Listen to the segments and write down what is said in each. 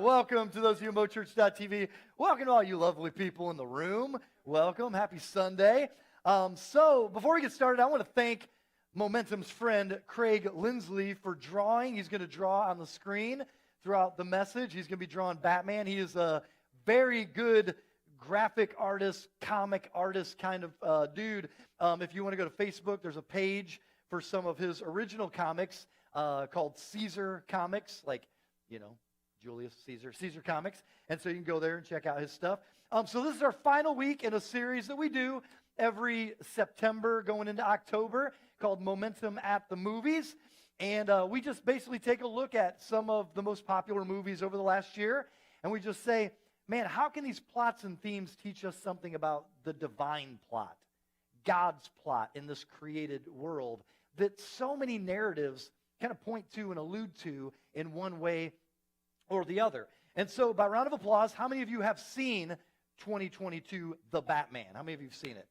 Welcome to those of you at mochurch.tv. Welcome to all you lovely people in the room. Welcome. Happy Sunday. So before we get started, I want to thank Momentum's friend, Craig Lindsley, for drawing. He's going to draw on the screen throughout the message. He's going to be drawing Batman. He is a very good graphic artist, comic artist kind of dude. If you want to go to Facebook, there's a page for some of his original comics called Caesar Comics, Julius Caesar Comics. And so you can go there and check out his stuff. So this is our final week in a series that we do every September going into October called Momentum at the Movies. And we just basically take a look at some of the most popular movies over the last year. And we just say, man, how can these plots and themes teach us something about the divine plot, God's plot in this created world that so many narratives kind of point to and allude to in one way or the other. And so by round of applause, how many of you have seen 2022 The Batman? How many of you have seen it?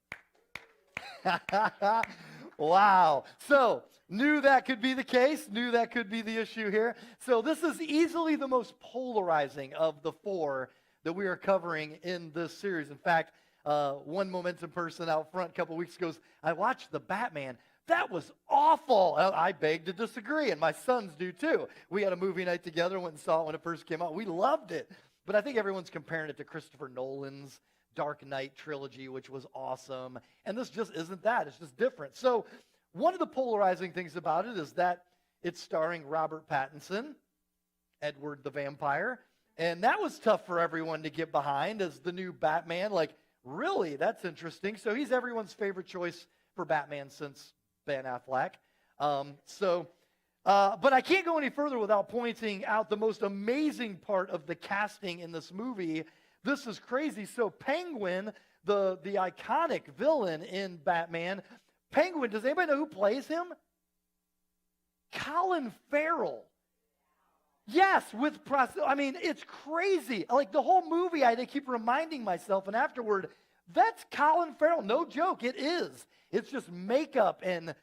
Wow. So knew that could be the case, knew that could be the issue here. So this is easily the most polarizing of the four that we are covering in this series. In fact, one Momentum person out front a couple weeks ago goes, I watched The Batman. That was awful. I beg to disagree, and my sons do too. We had a movie night together, went and saw it when it first came out. We loved it. But I think everyone's comparing it to Christopher Nolan's Dark Knight trilogy, which was awesome. And this just isn't that. It's just different. So one of the polarizing things about it is that it's starring Robert Pattinson, Edward the Vampire. And that was tough for everyone to get behind as the new Batman. Like, really? That's interesting. So he's everyone's favorite choice for Batman since Ben Affleck. But I can't go any further without pointing out the most amazing part of the casting in this movie. This is crazy. So Penguin, the iconic villain in Batman, Penguin, does anybody know who plays him? Colin Farrell. Yes, it's crazy. Like the whole movie, I keep reminding myself, and afterward, that's Colin Farrell. No joke, it is. It's just makeup and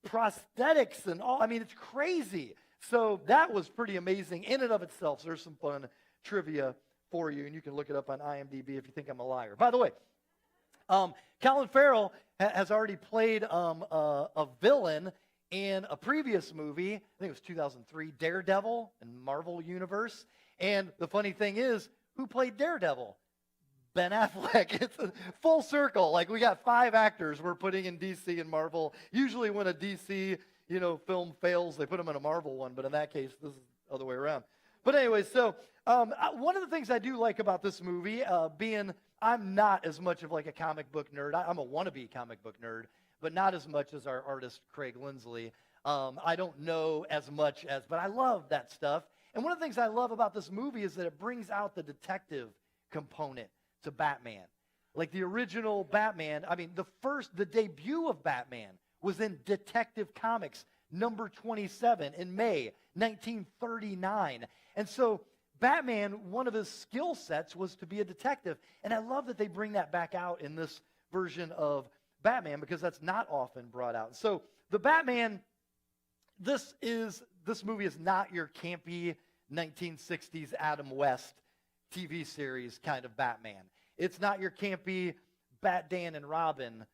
prosthetics and all. It's crazy. So that was pretty amazing in and of itself. So there's some fun trivia for you, and you can look it up on IMDb if you think I'm a liar. By the way, Colin Farrell has already played a villain in a previous movie. I think it was 2003, Daredevil in Marvel Universe. And the funny thing is, who played Daredevil? Ben Affleck. It's a full circle. Like, we got 5 actors we're putting in DC and Marvel. Usually when a DC, film fails, they put them in a Marvel one. But in that case, this is the other way around. But anyway, so one of the things I do like about this movie, being I'm not as much of like a comic book nerd. I'm a wannabe comic book nerd, but not as much as our artist, Craig Lindsley. I don't know as much but I love that stuff. And one of the things I love about this movie is that it brings out the detective component to Batman. Like the original Batman, the debut of Batman was in Detective Comics number 27 in May 1939. And so Batman, one of his skill sets was to be a detective. And I love that they bring that back out in this version of Batman because that's not often brought out. So the Batman, this movie is not your campy 1960s Adam West TV series kind of Batman. It's not your campy Bat Dan and Robin,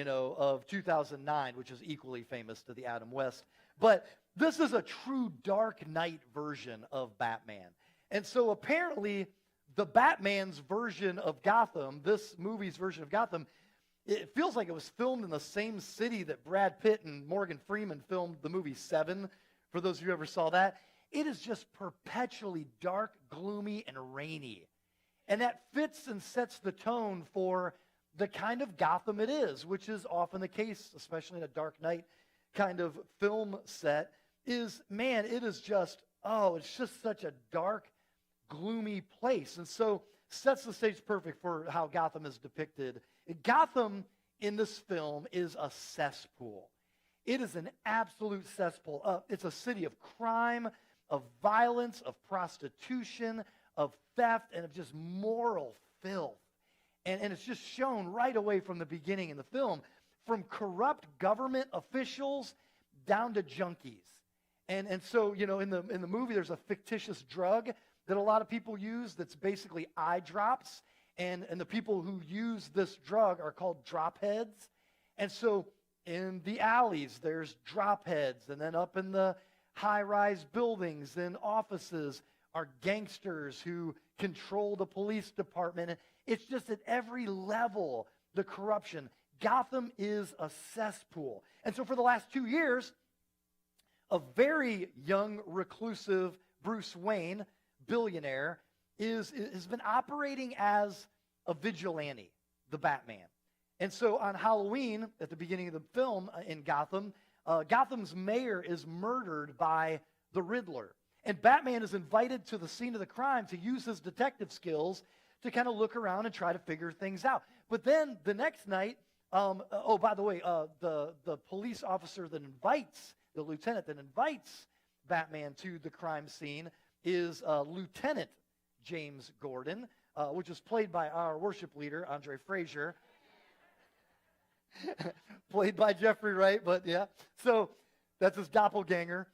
of 2009, which is equally famous to the Adam West. But this is a true Dark Knight version of Batman. And so apparently the Batman's version of Gotham, this movie's version of Gotham, it feels like it was filmed in the same city that Brad Pitt and Morgan Freeman filmed the movie Seven, for those of you who ever saw that. It is just perpetually dark, gloomy, and rainy. And that fits and sets the tone for the kind of Gotham it is, which is often the case, especially in a Dark Knight kind of film set, it's just such a dark, gloomy place. And so sets the stage perfect for how Gotham is depicted. Gotham in this film is a cesspool. It is an absolute cesspool. It's a city of crime, of violence, of prostitution, of theft, and of just moral filth. And it's just shown right away from the beginning in the film, from corrupt government officials down to junkies. And so, in the movie, there's a fictitious drug that a lot of people use that's basically eye drops. And the people who use this drug are called drop heads. And so in the alleys, there's drop heads. And then up in the high-rise buildings and offices are gangsters who control the police department. And it's just at every level, the corruption. Gotham is a cesspool. And so for the last 2 years, a very young, reclusive Bruce Wayne, billionaire, has been operating as a vigilante, the Batman. And so on Halloween, at the beginning of the film in Gotham, Gotham's mayor is murdered by the Riddler. And Batman is invited to the scene of the crime to use his detective skills to kind of look around and try to figure things out. But then the next night, by the way, the police officer that invites, the lieutenant that invites Batman to the crime scene is Lieutenant James Gordon, which is played by our worship leader, Andre Frazier. Played by Jeffrey Wright, but yeah. So that's his doppelganger.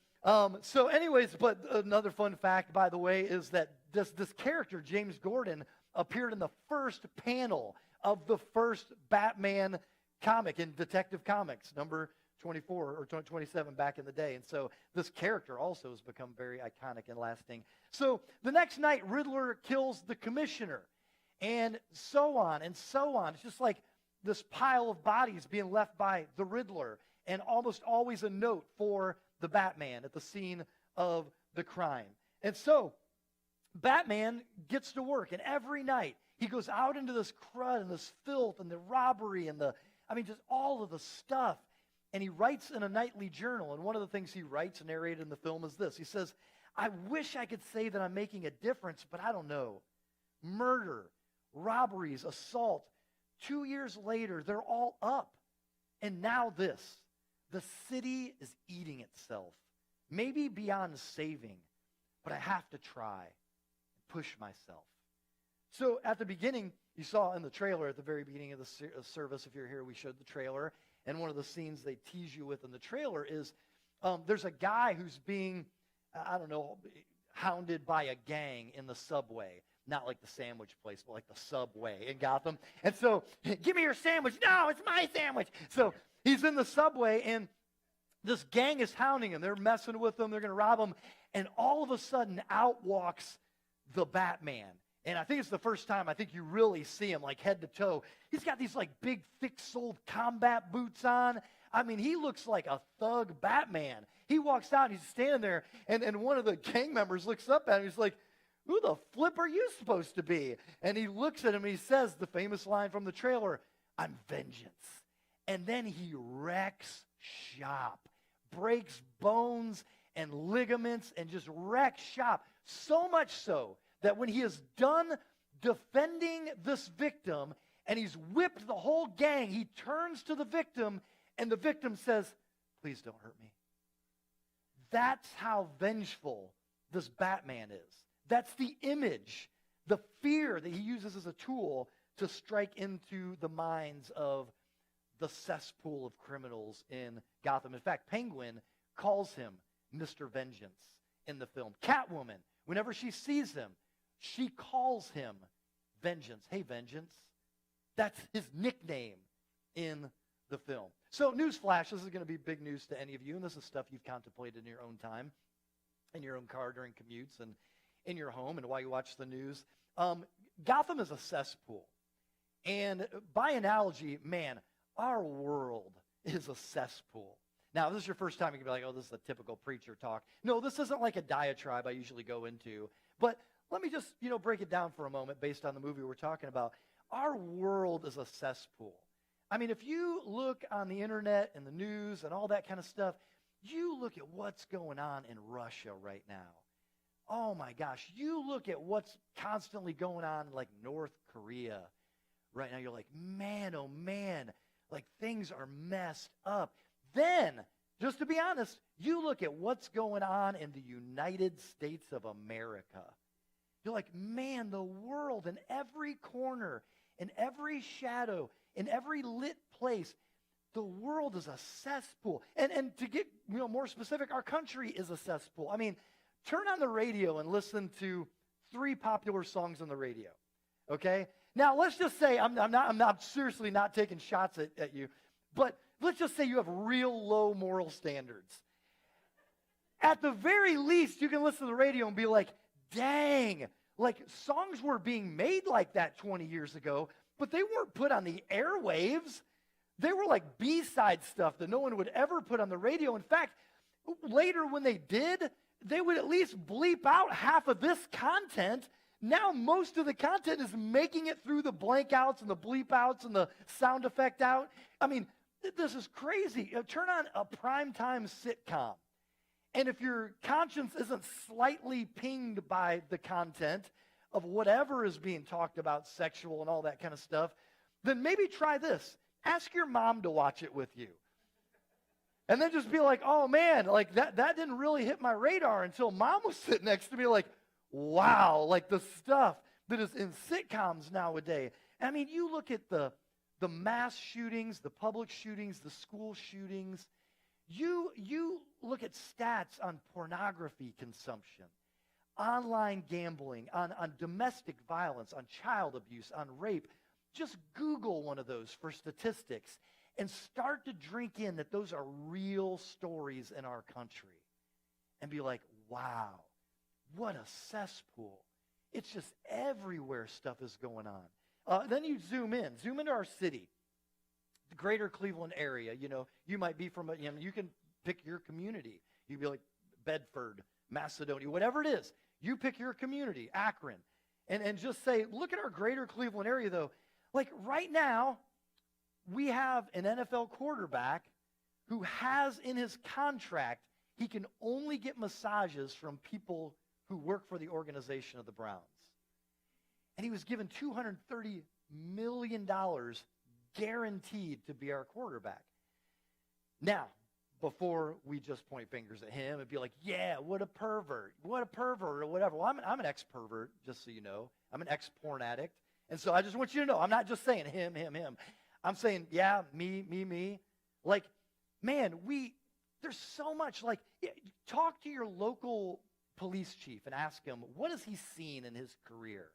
So anyways, but another fun fact, by the way, is that this character, James Gordon, appeared in the first panel of the first Batman comic in Detective Comics, number 24 or 27 back in the day. And so this character also has become very iconic and lasting. So the next night, Riddler kills the commissioner, and so on and so on. It's just like this pile of bodies being left by the Riddler, and almost always a note for the Batman at the scene of the crime. And so Batman gets to work, and every night he goes out into this crud and this filth and the robbery and just all of the stuff. And he writes in a nightly journal, and one of the things he writes, narrated in the film, is this. He says, I wish I could say that I'm making a difference, but I don't know. Murder, robberies, assault. 2 years later, they're all up. And now this. The city is eating itself. Maybe beyond saving, but I have to try and push myself. So at the beginning, you saw in the trailer, at the very beginning of the service, if you're here, we showed the trailer. And one of the scenes they tease you with in the trailer is there's a guy who's being, hounded by a gang in the subway. Not like the sandwich place, but like the Subway in Gotham. And so, give me your sandwich. No, it's my sandwich. So he's in the subway, and this gang is hounding him. They're messing with him. They're going to rob him. And all of a sudden, out walks the Batman. And I think it's the first time I think you really see him, like head to toe. He's got these like big, thick-soled combat boots on. I mean, he looks like a thug Batman. He walks out, and he's standing there, and one of the gang members looks up at him. He's like, who the flip are you supposed to be? And he looks at him, and he says the famous line from the trailer, I'm vengeance. And then he wrecks shop, breaks bones and ligaments, and just wrecks shop. So much so that when he is done defending this victim and he's whipped the whole gang, he turns to the victim, and the victim says, please don't hurt me. That's how vengeful this Batman is. That's the image, the fear that he uses as a tool to strike into the minds of the cesspool of criminals in Gotham. In fact, Penguin calls him Mr. Vengeance in the film. Catwoman, whenever she sees him, she calls him Vengeance. Hey, Vengeance. That's his nickname in the film. So, newsflash, this is going to be big news to any of you, and this is stuff you've contemplated in your own time, in your own car during commutes, and in your home and while you watch the news. Gotham is a cesspool. And by analogy, man, our world is a cesspool. Now, if this is your first time, you can be like, oh, this is a typical preacher talk. No, this isn't like a diatribe I usually go into. But let me just, break it down for a moment based on the movie we're talking about. Our world is a cesspool. I mean, if you look on the internet and the news and all that kind of stuff, you look at what's going on in Russia right now. Oh my gosh, you look at what's constantly going on in like North Korea right now. You're like, man, oh man, like things are messed up. Then, just to be honest, you look at what's going on in the United States of America. You're like, man, the world in every corner, in every shadow, in every lit place, the world is a cesspool. And to get more specific, our country is a cesspool. I mean, turn on the radio and listen to 3 popular songs on the radio. Okay? Now, let's just say, I'm seriously not taking shots at you, but let's just say you have real low moral standards. At the very least, you can listen to the radio and be like, dang, like songs were being made like that 20 years ago, but they weren't put on the airwaves. They were like B-side stuff that no one would ever put on the radio. In fact, later when they did, they would at least bleep out half of this content. Now most of the content is making it through the blank outs and the bleep outs and the sound effect out. I mean, this is crazy. Turn on a primetime sitcom. And if your conscience isn't slightly pinged by the content of whatever is being talked about, sexual and all that kind of stuff, then maybe try this. Ask your mom to watch it with you. And then just be like, oh man, like that didn't really hit my radar until mom was sitting next to me like, wow, like the stuff that is in sitcoms nowadays. I mean, you look at the mass shootings, the public shootings, the school shootings. You look at stats on pornography consumption, online gambling, on domestic violence, on child abuse, on rape. Just Google one of those for statistics and start to drink in that those are real stories in our country and be like, wow, what a cesspool. It's just everywhere stuff is going on. Then you zoom into our city, the greater Cleveland area. You know, you might be from, you can pick your community. You'd be like Bedford, Macedonia, whatever it is. You pick your community, Akron, and just say, look at our greater Cleveland area, though. Like right now, we have an NFL quarterback who has in his contract, he can only get massages from people who work for the organization of the Browns. And he was given $230 million guaranteed to be our quarterback. Now, before we just point fingers at him and be like, yeah, what a pervert, or whatever. Well, I'm an ex-pervert, just so you know. I'm an ex-porn addict. And so I just want you to know, I'm not just saying him. I'm saying, yeah, me. Like, man, there's so much. Like, talk to your local police chief and ask him, what has he seen in his career?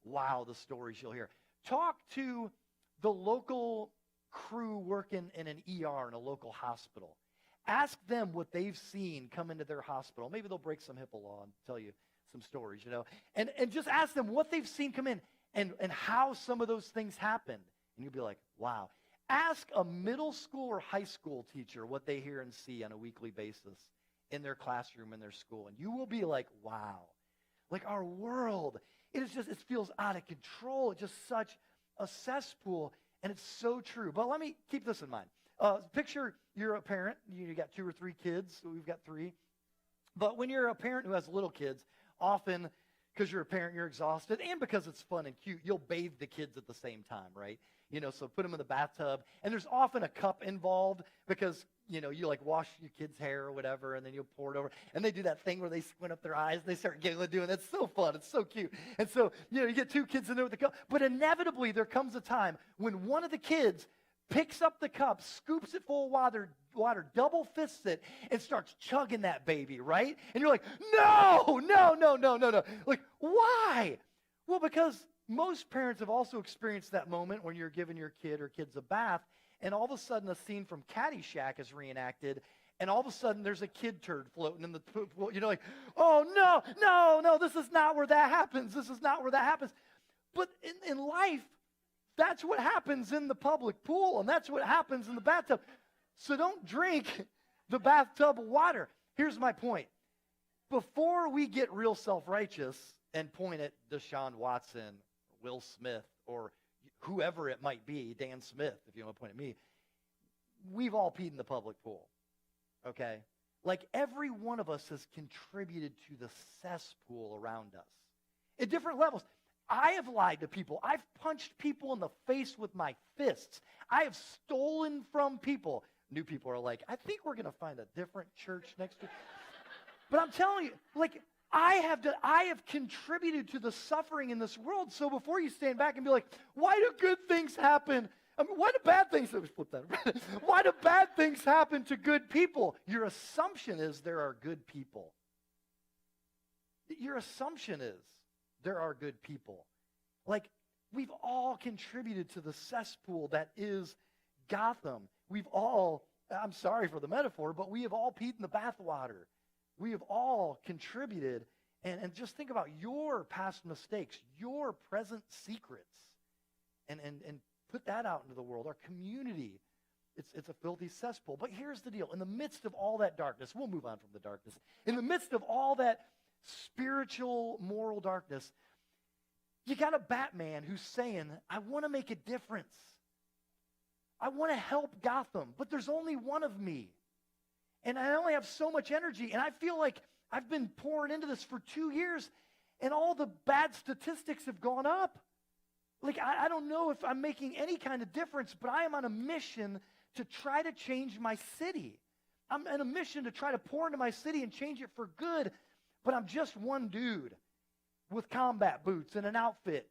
Wow, the stories you'll hear. Talk to the local crew working in an ER in a local hospital. Ask them what they've seen come into their hospital. Maybe they'll break some HIPAA law and tell you some stories, you know. And just ask them what they've seen come in and how some of those things happened. And you'll be like, wow. Ask a middle school or high school teacher what they hear and see on a weekly basis in their classroom, in their school. And you will be like, wow. Like our world, it feels out of control. It's just such a cesspool. And it's so true. But let me keep this in mind. Picture you're a parent. You got 2 or 3 kids. We've got 3. But when you're a parent who has little kids, often because you're a parent, you're exhausted, and because it's fun and cute, you'll bathe the kids at the same time, right? You know, so put them in the bathtub. And there's often a cup involved because, you know, you like wash your kid's hair or whatever, and then you'll pour it over. And they do that thing where they squint up their eyes. They start giggling, doing that. It's so fun. It's so cute. And so, you know, you get 2 kids in there with the cup. But inevitably, there comes a time when one of the kids picks up the cup, scoops it full of water, double fists it, and starts chugging that baby, right? And you're like, no. Like, why? Well, because most parents have also experienced that moment when you're giving your kid or kids a bath, and all of a sudden a scene from Caddyshack is reenacted, and all of a sudden there's a kid turd floating in the pool. You know, like, oh, no, this is not where that happens. This is not where that happens. But in life, that's what happens in the public pool, and that's what happens in the bathtub. So don't drink the bathtub water. Here's my point. Before we get real self-righteous and point at Deshaun Watson, Will Smith, or whoever it might be, Dan Smith, if you want to point at me, we've all peed in the public pool, okay? Like every one of us has contributed to the cesspool around us at different levels. I have lied to people. I've punched people in the face with my fists. I have stolen from people. New people are like, I think we're going to find a different church next week. But I'm telling you, like, I have contributed to the suffering in this world. So before you stand back and be like, why do good things happen? I mean, why do bad things, flip that. Why do bad things happen to good people? Your assumption is there are good people. your assumption is there are good people. Like, we've all contributed to the cesspool that is Gotham. We've all, I'm sorry for the metaphor, but we have all peed in the bathwater. We have all contributed. And just think about your past mistakes, your present secrets, and put that out into the world. Our community, it's a filthy cesspool. But here's the deal. In the midst of all that darkness, we'll move on from the darkness. In the midst of all that spiritual, moral darkness, you got a Batman who's saying, I want to make a difference. I want to help Gotham, but there's only one of me. And I only have so much energy. And I feel like I've been pouring into this for 2 years, and all the bad statistics have gone up. Like, I don't know if I'm making any kind of difference, but I am on a mission to try to change my city. I'm on a mission to try to pour into my city and change it for good, but I'm just one dude with combat boots and an outfit,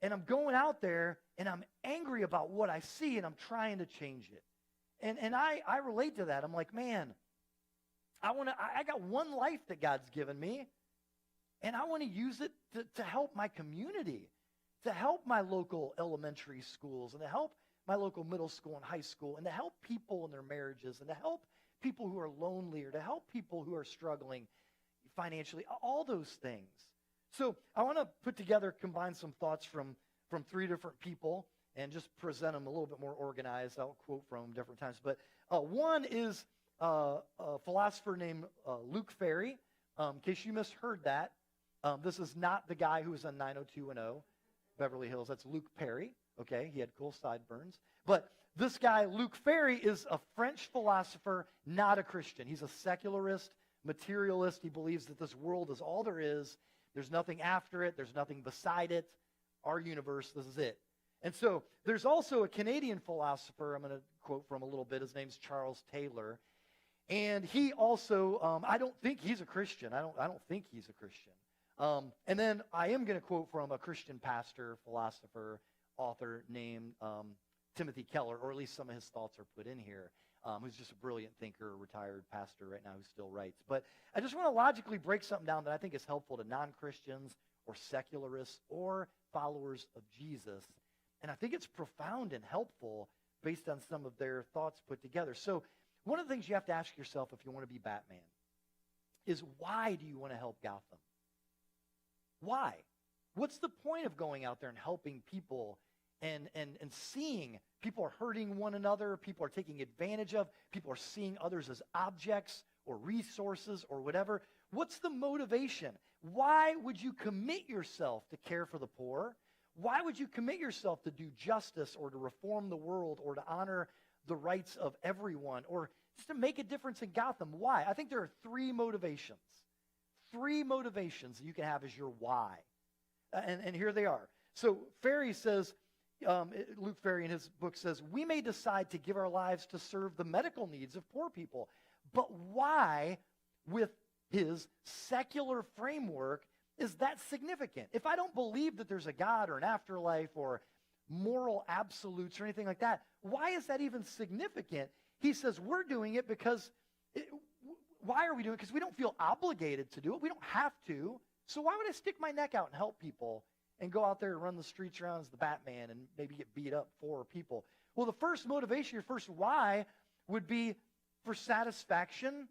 and I'm going out there, and I'm angry about what I see, and I'm trying to change it. And I relate to that. I'm like, man, I got one life that God's given me, and I want to use it to help my community, to help my local elementary schools, and to help my local middle school and high school, and to help people in their marriages, and to help people who are lonely, or to help people who are struggling financially, all those things. So I want to combine some thoughts from 3 different people and just present them a little bit more organized. I'll quote from different times. But one is a philosopher named Luke Ferry. In case you misheard that, this is not the guy who was on 90210 Beverly Hills. That's Luke Perry. Okay, he had cool sideburns. But this guy, Luke Ferry, is a French philosopher, not a Christian. He's a secularist, materialist. He believes that this world is all there is. There's nothing after it. There's nothing beside it. Our universe, this is it. And so there's also a Canadian philosopher I'm going to quote from a little bit. His name's Charles Taylor. And he also, I don't think he's a Christian. I don't think he's a Christian. And then I am going to quote from a Christian pastor, philosopher, author named Timothy Keller, or at least some of his thoughts are put in here, who's just a brilliant thinker, retired pastor right now who still writes. But I just want to logically break something down that I think is helpful to non-Christians or secularists or followers of Jesus. And I think it's profound and helpful based on some of their thoughts put together. So one of the things you have to ask yourself if you want to be Batman is, why do you want to help Gotham? Why? What's the point of going out there and helping people and seeing people are hurting one another, people are taking advantage of, people are seeing others as objects or resources or whatever? What's the motivation? Why would you commit yourself to care for the poor? Why would you commit yourself to do justice or to reform the world or to honor the rights of everyone or just to make a difference in Gotham? Why? I think there are 3 motivations. 3 motivations that you can have as your why. And here they are. So Ferry says, Luke Ferry in his book says, we may decide to give our lives to serve the medical needs of poor people, but why, with his secular framework, is that significant? If I don't believe that there's a God or an afterlife or moral absolutes or anything like that, why is that even significant? He says we're doing it because, why are we doing it? Because we don't feel obligated to do it. We don't have to. So why would I stick my neck out and help people and go out there and run the streets around as the Batman and maybe get beat up for people? Well, the first motivation, your first why, would be for satisfaction,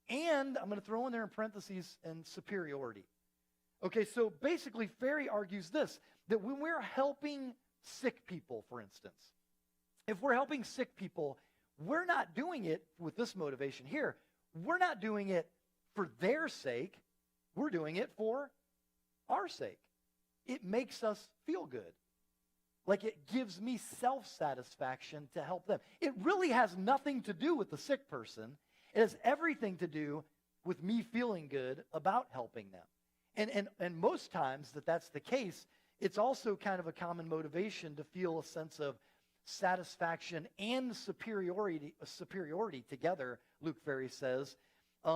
and I'm going to throw in there in parentheses, and superiority. Okay, so basically Ferry argues this, that when we're helping sick people, for instance, if we're helping sick people, we're not doing it with this motivation here. We're not doing it for their sake. We're doing it for our sake. It makes us feel good. Like, it gives me self-satisfaction to help them. It really has nothing to do with the sick person. It has everything to do with me feeling good about helping them. And most times that's the case, it's also kind of a common motivation to feel a sense of satisfaction and superiority together, Luke Ferry says,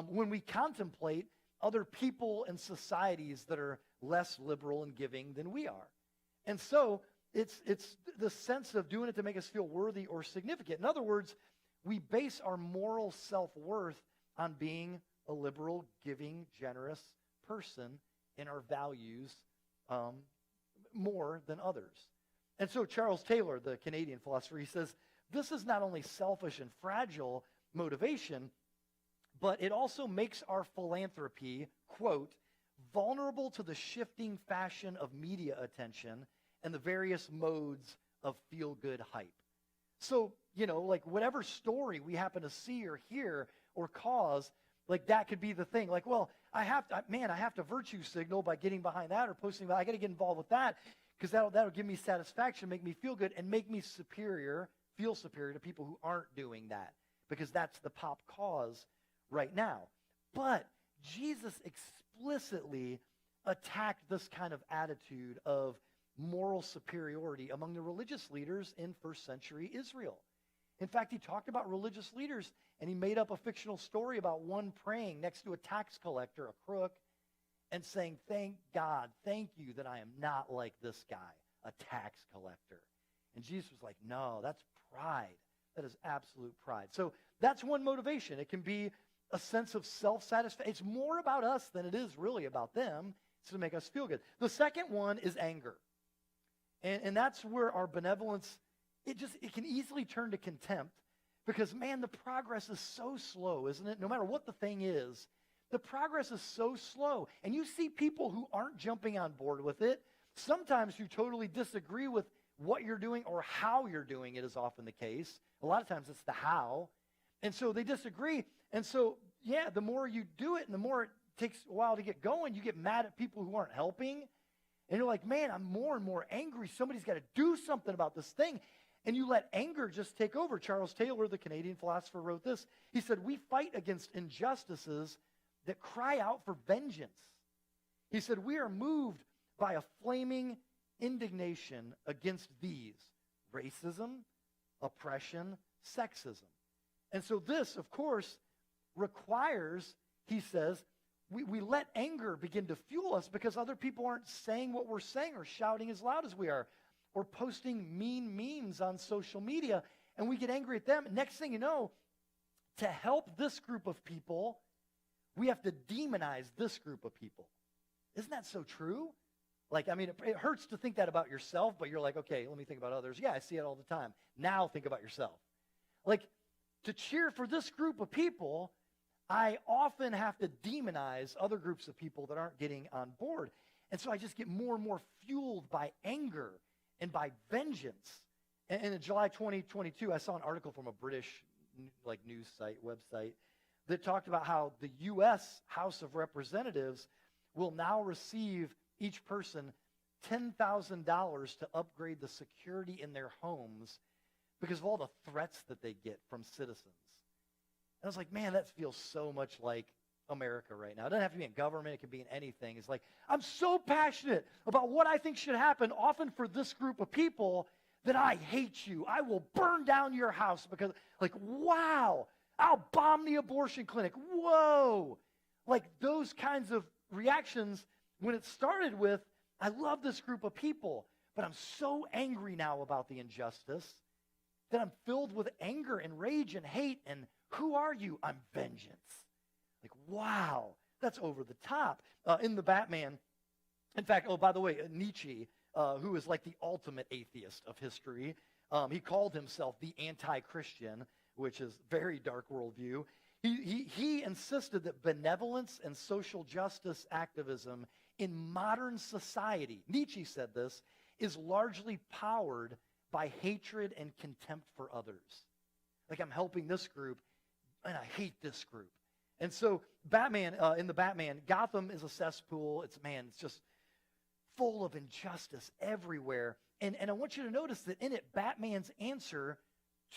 when we contemplate other people and societies that are less liberal and giving than we are. And so it's the sense of doing it to make us feel worthy or significant. In other words, we base our moral self-worth on being a liberal, giving, generous person and our values more than others. And so Charles Taylor, the Canadian philosopher, he says, this is not only selfish and fragile motivation, but it also makes our philanthropy, quote, vulnerable to the shifting fashion of media attention and the various modes of feel-good hype. So, like whatever story we happen to see or hear or cause, like that could be the thing. Like, well, I have to virtue signal by getting behind that or posting that. I got to get involved with that because that'll give me satisfaction, make me feel good, and make me feel superior to people who aren't doing that because that's the pop cause right now. But Jesus explicitly attacked this kind of attitude of moral superiority among the religious leaders in first century Israel. In fact, he talked about religious leaders, and he made up a fictional story about one praying next to a tax collector, a crook, and saying, thank God, thank you that I am not like this guy, a tax collector. And Jesus was like, no, that's pride. That is absolute pride. So that's one motivation. It can be a sense of self-satisfaction. It's more about us than it is really about them. It's to make us feel good. The second one is anger. And that's where our benevolence, it can easily turn to contempt because, man, the progress is so slow, isn't it? No matter what the thing is, the progress is so slow. And you see people who aren't jumping on board with it, sometimes who totally disagree with what you're doing or how you're doing it is often the case. A lot of times it's the how. And so they disagree. And so, yeah, the more you do it and the more it takes a while to get going, you get mad at people who aren't helping. And you're like, man, I'm more and more angry. Somebody's got to do something about this thing. And you let anger just take over. Charles Taylor, the Canadian philosopher, wrote this. He said, we fight against injustices that cry out for vengeance. He said, we are moved by a flaming indignation against these: racism, oppression, sexism. And so this, of course, requires, he says, we let anger begin to fuel us because other people aren't saying what we're saying or shouting as loud as we are or posting mean memes on social media, and we get angry at them. Next thing you know, to help this group of people, we have to demonize this group of people. Isn't that so true? Like, I mean, it hurts to think that about yourself, but you're like, okay, let me think about others. Yeah, I see it all the time. Now think about yourself. Like, to cheer for this group of people, I often have to demonize other groups of people that aren't getting on board. And so I just get more and more fueled by anger and by vengeance. And in July 2022, I saw an article from a British news site, website, that talked about how the U.S. House of Representatives will now receive each person $10,000 to upgrade the security in their homes because of all the threats that they get from citizens. And I was like, man, that feels so much like America right now. It doesn't have to be in government. It can be in anything. It's like, I'm so passionate about what I think should happen, often for this group of people, that I hate you. I will burn down your house because, like, wow, I'll bomb the abortion clinic. Whoa. Like those kinds of reactions, when it started with, I love this group of people, but I'm so angry now about the injustice that I'm filled with anger and rage and hate. And who are you? I'm vengeance. Like, wow, that's over the top. In the Batman, in fact, oh, by the way, Nietzsche, who is like the ultimate atheist of history, he called himself the anti-Christian, which is very dark worldview. He insisted that benevolence and social justice activism in modern society, Nietzsche said this, is largely powered by hatred and contempt for others. Like, I'm helping this group, and I hate this group. And so Batman, in the Batman, Gotham is a cesspool. It's just full of injustice everywhere. And I want you to notice that in it, Batman's answer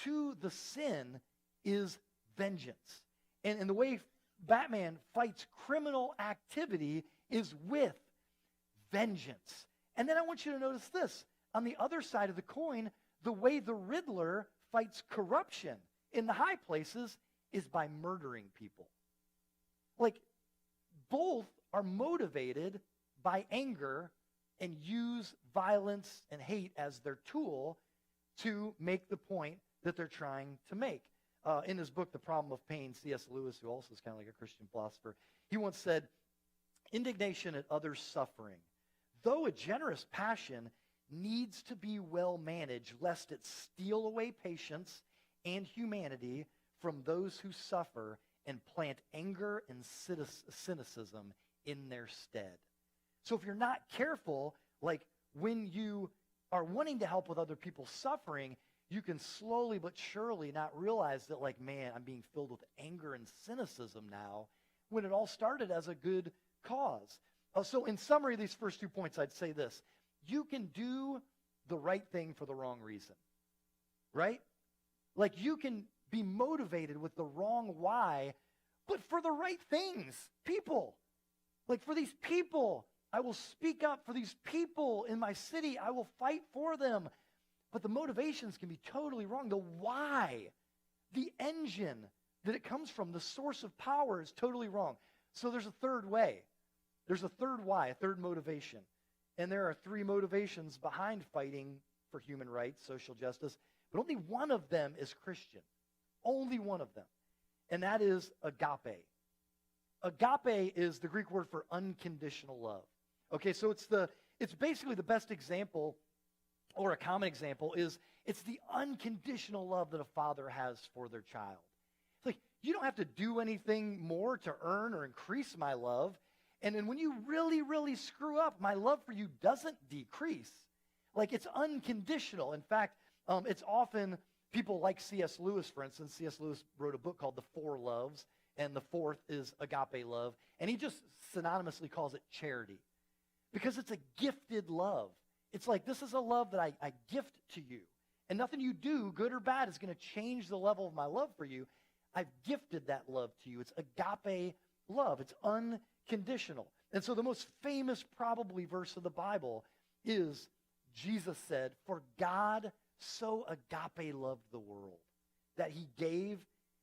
to the sin is vengeance. And the way Batman fights criminal activity is with vengeance. And then I want you to notice this. On the other side of the coin, the way the Riddler fights corruption in the high places is by murdering people. Like, both are motivated by anger and use violence and hate as their tool to make the point that they're trying to make. In his book, The Problem of Pain, C.S. Lewis, who also is kind of like a Christian philosopher, he once said, Indignation at others' suffering, though a generous passion, needs to be well managed, lest it steal away patience and humanity from those who suffer and plant anger and cynicism in their stead. So if you're not careful, like when you are wanting to help with other people's suffering, you can slowly but surely not realize that, like, man, I'm being filled with anger and cynicism now, when it all started as a good cause. So in summary of these first 2 points, I'd say this. You can do the right thing for the wrong reason, right? Like, you can be motivated with the wrong why, but for the right things, people. Like, for these people, I will speak up for these people in my city. I will fight for them. But the motivations can be totally wrong. The why, the engine that it comes from, the source of power is totally wrong. So there's a third way. There's a third why, a third motivation. And there are 3 motivations behind fighting for human rights, social justice, but only one of them is Christian. Only one of them. And that is agape. Agape is the Greek word for unconditional love. Okay, so it's basically the best example, or a common example, is it's the unconditional love that a father has for their child. It's like, you don't have to do anything more to earn or increase my love. And then when you really, really screw up, my love for you doesn't decrease. Like, it's unconditional. In fact, it's often people like C.S. Lewis, for instance. C.S. Lewis wrote a book called The Four Loves, and the fourth is agape love. And he just synonymously calls it charity, because it's a gifted love. It's like, this is a love that I gift to you. And nothing you do, good or bad, is going to change the level of my love for you. I've gifted that love to you. It's agape love. It's unconditional. And so the most famous, probably, verse of the Bible is Jesus said, "For God so agape loved the world, that he gave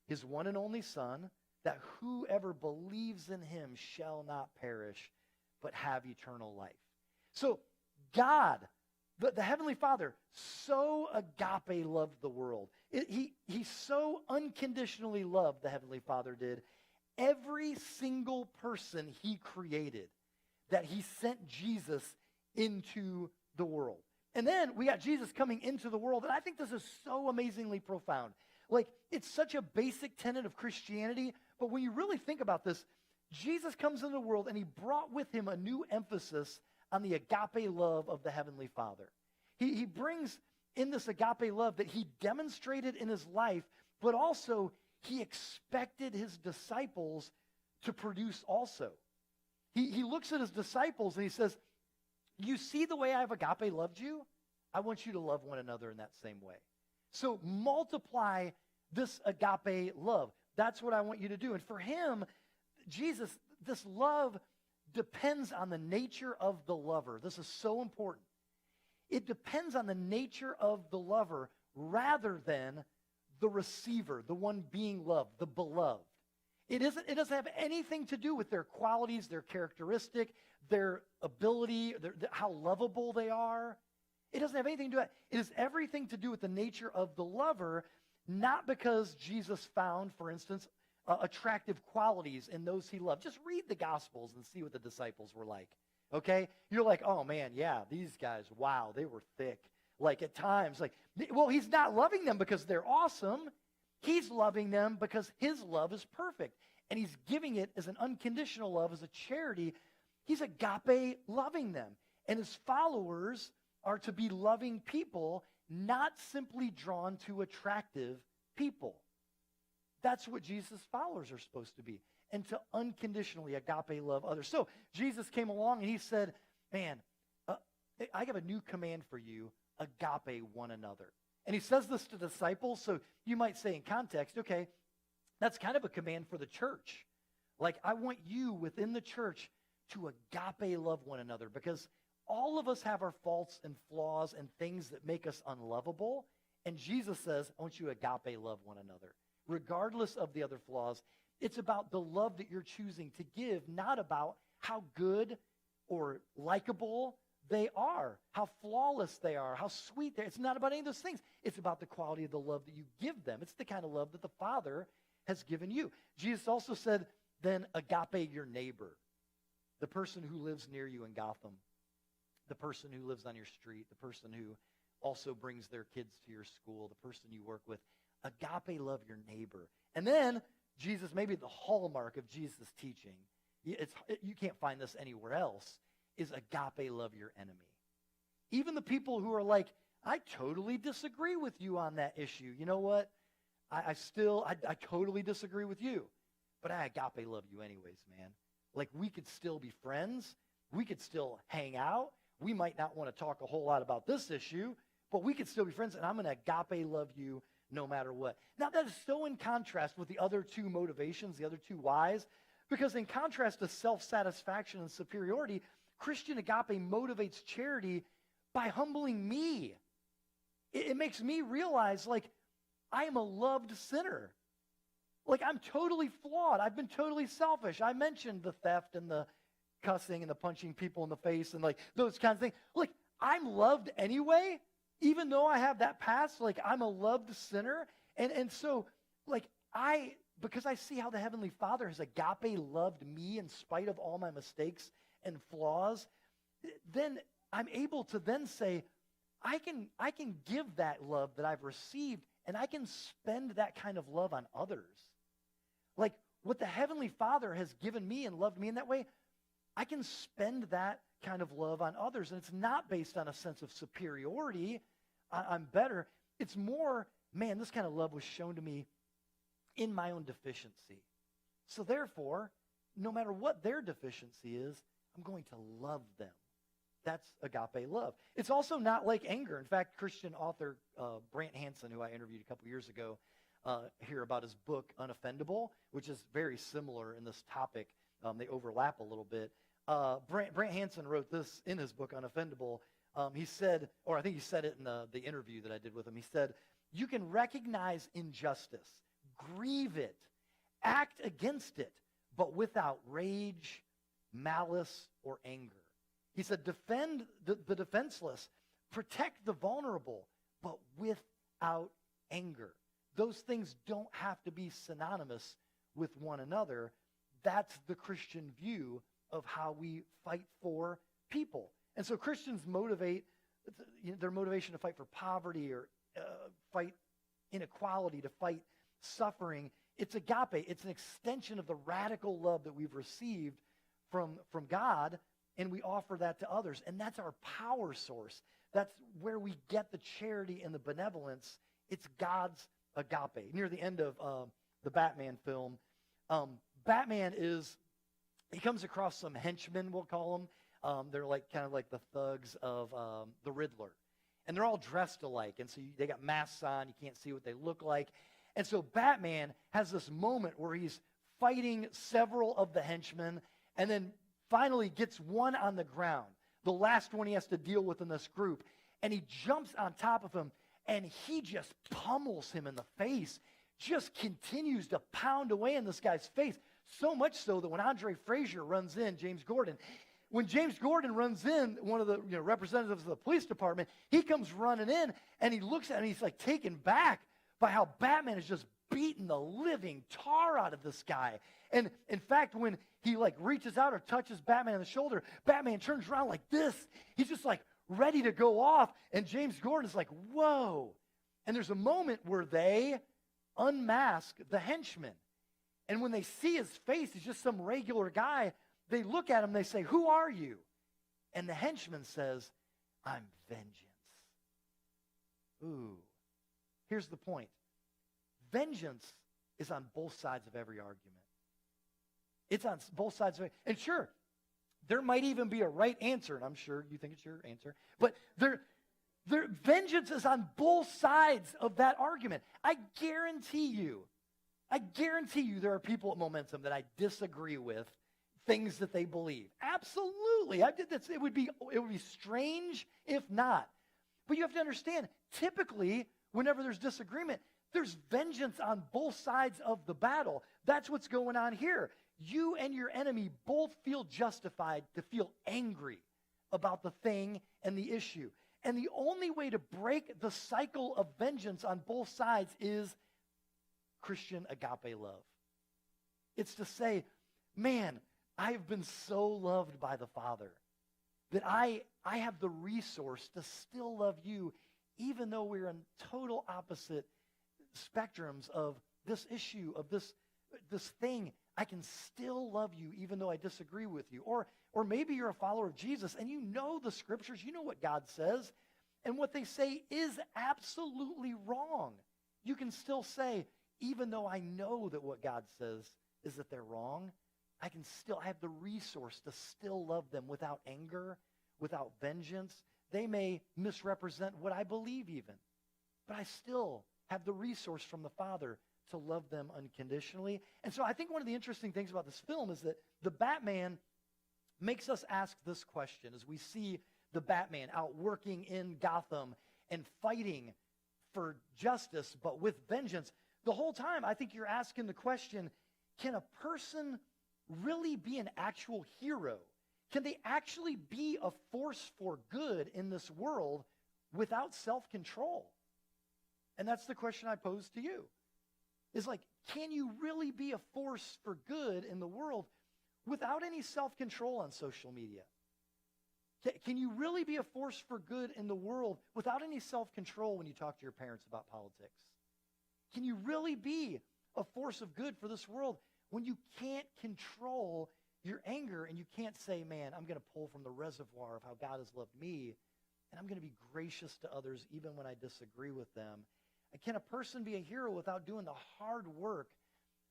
his one and only Son, that whoever believes in him shall not perish, but have eternal life." So God, the Heavenly Father, so agape loved the world. He so unconditionally loved, the Heavenly Father did, every single person he created, that he sent Jesus into the world. And then we got Jesus coming into the world, and I think this is so amazingly profound. Like, it's such a basic tenet of Christianity, but when you really think about this, Jesus comes into the world, and he brought with him a new emphasis on the agape love of the Heavenly Father. He brings in this agape love that he demonstrated in his life, but also he expected his disciples to produce also. He looks at his disciples and he says, "You see the way I've agape loved you? I want you to love one another in that same way. So multiply this agape love. That's what I want you to do." And for him, Jesus, this love depends on the nature of the lover. This is so important. It depends on the nature of the lover rather than the receiver, the one being loved, the beloved. It doesn't have anything to do with their qualities, their characteristic, their ability, how lovable they are. It doesn't have anything to do with it. It has everything to do with the nature of the lover, not because Jesus found, for instance, attractive qualities in those he loved. Just read the Gospels and see what the disciples were like, okay? You're like, oh, man, yeah, these guys, wow, they were thick. Like, at times, like, well, he's not loving them because they're awesome. He's loving them because his love is perfect. And he's giving it as an unconditional love, as a charity. He's agape loving them. And his followers are to be loving people, not simply drawn to attractive people. That's what Jesus' followers are supposed to be, and to unconditionally agape love others. So Jesus came along and he said, man, I have a new command for you, agape one another. And he says this to disciples, so you might say in context, okay, that's kind of a command for the church. Like, I want you within the church to agape love one another, because all of us have our faults and flaws and things that make us unlovable. And Jesus says, I want you to agape love one another. Regardless of the other flaws, it's about the love that you're choosing to give, not about how good or likable they are, how flawless they are, how sweet they are. It's not about any of those things. It's about the quality of the love that you give them. It's the kind of love that the Father has given you. Jesus also said, then agape your neighbor. the person who lives near you in Gotham, the person who lives on your street, the person who also brings their kids to your school, the person you work with. Agape love your neighbor. And then Jesus, maybe the hallmark of Jesus' teaching, you can't find this anywhere else, is agape love your enemy. Even the people who are like, I totally disagree with you on that issue. You know what? I totally disagree with you. But I agape love you anyways, man. Like, we could still be friends. We could still hang out. We might not want to talk a whole lot about this issue, but we could still be friends, and I'm going to agape love you no matter what. Now, that is so in contrast with the other two motivations, the other two whys, because in contrast to self-satisfaction and superiority, Christian agape motivates charity by humbling me. It makes me realize, like, I am a loved sinner. Like, I'm totally flawed. I've been totally selfish. I mentioned the theft and the cussing and the punching people in the face and, like, those kinds of things. Like, I'm loved anyway, even though I have that past. Like, I'm a loved sinner. And so, like, because I see how the Heavenly Father has agape loved me in spite of all my mistakes and flaws, then I'm able to then say, I can give that love that I've received, and I can spend that kind of love on others. Like, what the Heavenly Father has given me and loved me in that way, I can spend that kind of love on others. And it's not based on a sense of superiority. I'm better. It's more, man, this kind of love was shown to me in my own deficiency. So therefore, no matter what their deficiency is, I'm going to love them. That's agape love. It's also not like anger. In fact, Christian author Brant Hansen, who I interviewed a couple years ago, here about his book, Unoffendable, which is very similar in this topic. They overlap a little bit. Brant Hansen wrote this in his book, Unoffendable. He said, or I think he said it in the interview that I did with him, he said, you can recognize injustice, grieve it, act against it, but without rage, malice, or anger. He said, defend the defenseless, protect the vulnerable, but without anger. Those things don't have to be synonymous with one another. That's the Christian view of how we fight for people. And so Christians motivate, their motivation to fight for poverty or fight inequality, to fight suffering. It's agape. It's an extension of the radical love that we've received from God, and we offer that to others. And that's our power source. That's where we get the charity and the benevolence. It's God's agape. Near the end of the Batman film, Batman he comes across some henchmen, we'll call them. They're like kind of like the thugs of the Riddler. And they're all dressed alike. And so they got masks on. You can't see what they look like. And so Batman has this moment where he's fighting several of the henchmen and then finally gets one on the ground, the last one he has to deal with in this group. And he jumps on top of him, and he just pummels him in the face, just continues to pound away in this guy's face, so much so that when Andre Frazier runs in, when James Gordon runs in, one of the representatives of the police department, he comes running in, and he looks at him, and he's like taken back by how Batman is just beating the living tar out of this guy. And in fact, when he like reaches out or touches Batman on the shoulder, Batman turns around like this. He's just like ready to go off. And James Gordon is like, whoa. And there's a moment where they unmask the henchman. And when they see his face, he's just some regular guy. They look at him, they say, who are you? And the henchman says, I'm vengeance. Ooh. Here's the point. Vengeance is on both sides of every argument. It's on both sides of it. And sure, there might even be a right answer, and I'm sure you think it's your answer, but vengeance is on both sides of that argument. I guarantee you there are people at Momentum that I disagree with things that they believe. Absolutely. It would be strange if not. But you have to understand, typically, whenever there's disagreement, there's vengeance on both sides of the battle. That's what's going on here. You and your enemy both feel justified to feel angry about the thing and the issue. And the only way to break the cycle of vengeance on both sides is Christian agape love. It's to say, man, I have been so loved by the Father that I have the resource to still love you, even though we're in total opposite spectrums of this issue, of this thing. I can still love you even though I disagree with you. Or maybe you're a follower of Jesus and you know the scriptures, you know what God says, and what they say is absolutely wrong. You can still say, even though I know that what God says is that they're wrong, I have the resource to still love them without anger, without vengeance. They may misrepresent what I believe even, but I still have the resource from the Father to love them unconditionally. And so I think one of the interesting things about this film is that the Batman makes us ask this question as we see the Batman out working in Gotham and fighting for justice, but with vengeance. The whole time, I think you're asking the question, can a person really be an actual hero? Can they actually be a force for good in this world without self-control? And that's the question I pose to you. Is like, can you really be a force for good in the world without any self-control on social media? Can you really be a force for good in the world without any self-control when you talk to your parents about politics? Can you really be a force of good for this world when you can't control your anger and you can't say, man, I'm going to pull from the reservoir of how God has loved me, and I'm going to be gracious to others even when I disagree with them? And can a person be a hero without doing the hard work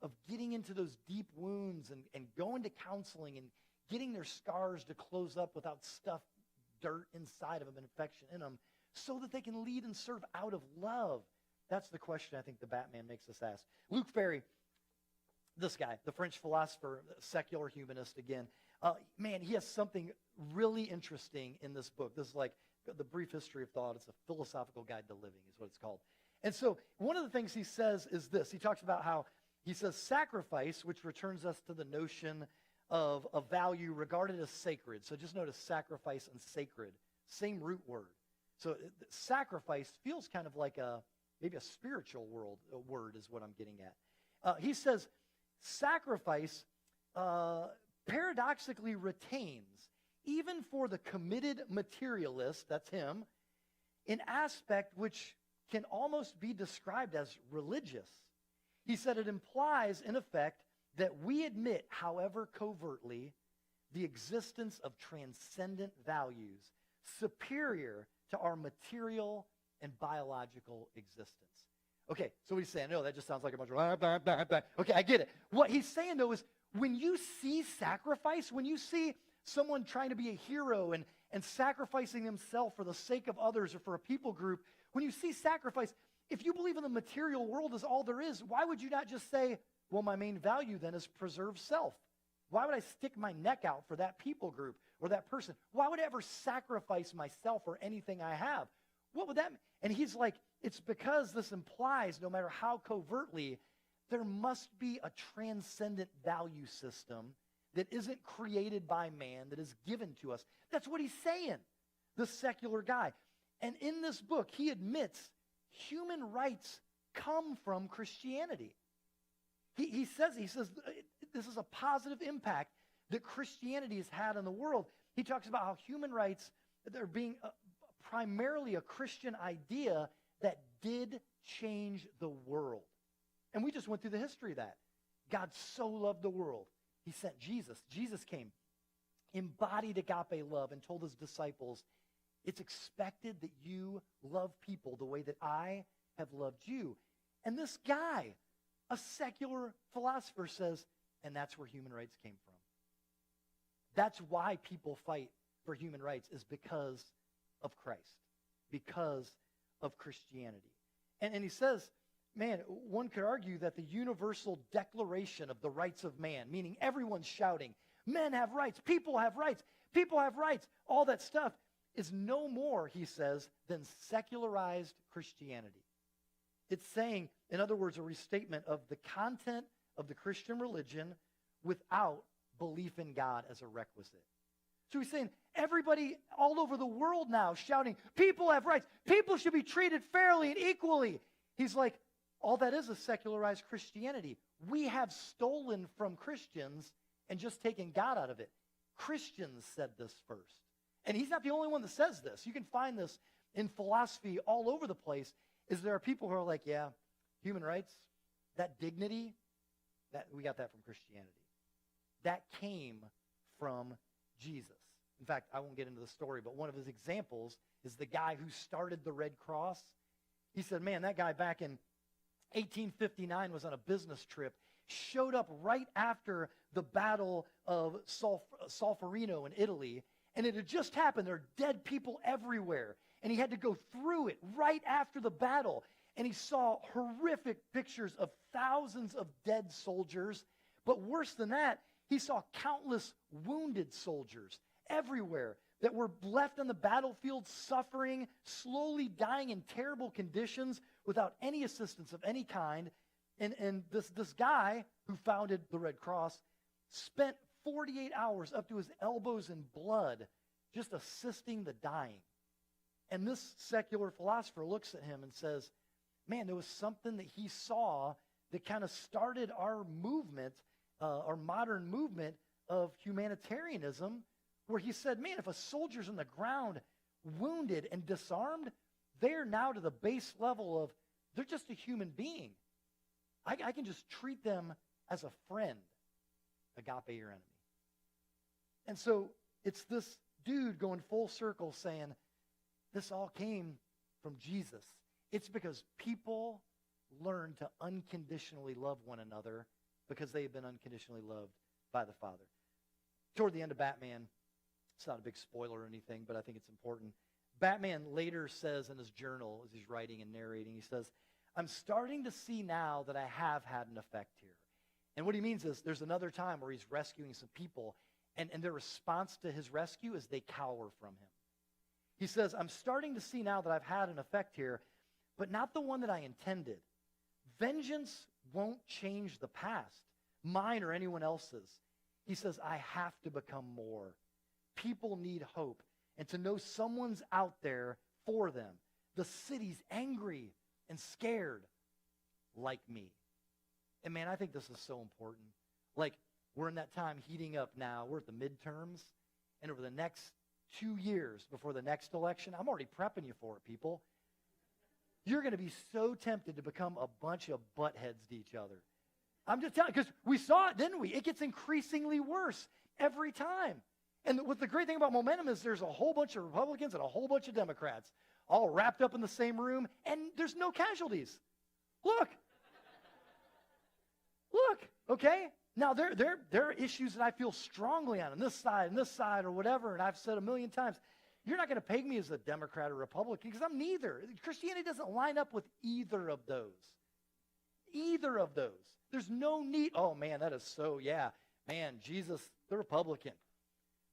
of getting into those deep wounds and going to counseling and getting their scars to close up without stuff, dirt inside of them and infection in them, so that they can lead and serve out of love? That's the question I think the Batman makes us ask. Luc Ferry, this guy, the French philosopher, secular humanist again, man, he has something really interesting in this book. This is like the brief history of thought. It's a philosophical guide to living is what it's called. And so one of the things he says is this. He talks about how, he says, sacrifice, which returns us to the notion of a value regarded as sacred. So just notice sacrifice and sacred, same root word. So sacrifice feels kind of like maybe a spiritual word is what I'm getting at. He says, sacrifice paradoxically retains, even for the committed materialist, that's him, an aspect which can almost be described as religious. He said it implies, in effect, that we admit, however covertly, the existence of transcendent values superior to our material and biological existence. Okay, so what he's saying, no, that just sounds like a bunch of blah, blah, blah, blah. Okay, I get it. What he's saying, though, is when you see sacrifice, when you see someone trying to be a hero and sacrificing himself for the sake of others or for a people group, when you see sacrifice, if you believe in the material world is all there is, why would you not just say, well, my main value then is preserve self? Why would I stick my neck out for that people group or that person? Why would I ever sacrifice myself or anything I have? What would that mean? And he's like, it's because this implies, no matter how covertly, there must be a transcendent value system that isn't created by man, that is given to us. That's what he's saying, the secular guy. And in this book, he admits human rights come from Christianity. He says this is a positive impact that Christianity has had on the world. He talks about how human rights, they're being primarily a Christian idea that did change the world. And we just went through the history of that. God so loved the world. He sent Jesus. Jesus came, embodied agape love, and told his disciples, it's expected that you love people the way that I have loved you. And this guy, a secular philosopher, says, and that's where human rights came from. That's why people fight for human rights, is because of Christ, because of Christianity. And he says, man, one could argue that the universal declaration of the rights of man, meaning everyone's shouting, men have rights, people have rights, all that stuff, is no more, he says, than secularized Christianity. It's saying, in other words, a restatement of the content of the Christian religion without belief in God as a requisite. So he's saying everybody all over the world now shouting, people have rights, people should be treated fairly and equally. He's like, all that is a secularized Christianity. We have stolen from Christians and just taken God out of it. Christians said this first. And he's not the only one that says this. You can find this in philosophy all over the place, is there are people who are like, yeah, human rights, that dignity, that we got that from Christianity. That came from Jesus. In fact, I won't get into the story, but one of his examples is the guy who started the Red Cross. He said, man, that guy back in 1859 was on a business trip, showed up right after the Battle of Solferino in Italy, and it had just happened. There are dead people everywhere, and he had to go through it right after the battle, and he saw horrific pictures of thousands of dead soldiers, but worse than that, he saw countless wounded soldiers everywhere that were left on the battlefield suffering, slowly dying in terrible conditions without any assistance of any kind. And this guy who founded the Red Cross spent 48 hours up to his elbows in blood just assisting the dying. And this secular philosopher looks at him and says, man, there was something that he saw that kind of started our movement, our modern movement of humanitarianism, where he said, man, if a soldier's on the ground wounded and disarmed, they're now to the base level of, they're just a human being. I can just treat them as a friend. Agape your enemy. And so it's this dude going full circle saying, this all came from Jesus. It's because people learn to unconditionally love one another because they have been unconditionally loved by the Father. Toward the end of Batman, it's not a big spoiler or anything, but I think it's important. Batman later says in his journal, as he's writing and narrating, he says, I'm starting to see now that I have had an effect here. And what he means is there's another time where he's rescuing some people, and their response to his rescue is they cower from him. He says, I'm starting to see now that I've had an effect here, but not the one that I intended. Vengeance won't change the past, mine or anyone else's. He says, I have to become more. People need hope, and to know someone's out there for them. The city's angry and scared like me. And man, I think this is so important. Like, we're in that time heating up now. We're at the midterms, and over the next 2 years before the next election, I'm already prepping you for it, people. You're going to be so tempted to become a bunch of buttheads to each other. I'm just telling you, because we saw it, didn't we? It gets increasingly worse every time. And what the great thing about momentum is there's a whole bunch of Republicans and a whole bunch of Democrats all wrapped up in the same room, and there's no casualties. Look. Look, okay? Now, there are issues that I feel strongly on this side, or whatever, and I've said a million times, you're not going to peg me as a Democrat or Republican because I'm neither. Christianity doesn't line up with either of those. Either of those. There's no need. Oh, man, that is so, yeah. Man, Jesus, the Republican.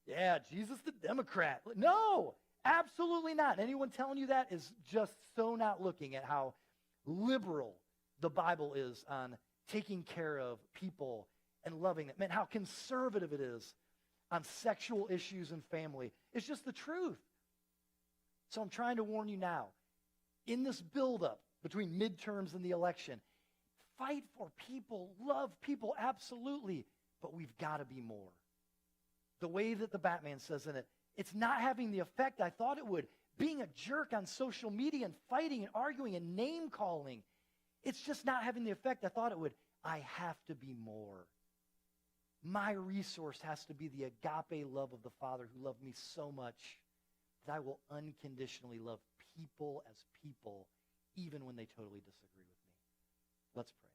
Yeah, Jesus, the Democrat. No, absolutely not. Anyone telling you that is just so not looking at how liberal the Bible is on taking care of people and loving them. Man, how conservative it is on sexual issues and family. It's just the truth. So I'm trying to warn you now, in this buildup between midterms and the election, fight for people, love people, absolutely, but we've got to be more. The way that the Batman says in it, it's not having the effect I thought it would. Being a jerk on social media and fighting and arguing and name-calling, it's just not having the effect I thought it would. I have to be more. My resource has to be the agape love of the Father who loved me so much that I will unconditionally love people as people, even when they totally disagree with me. Let's pray.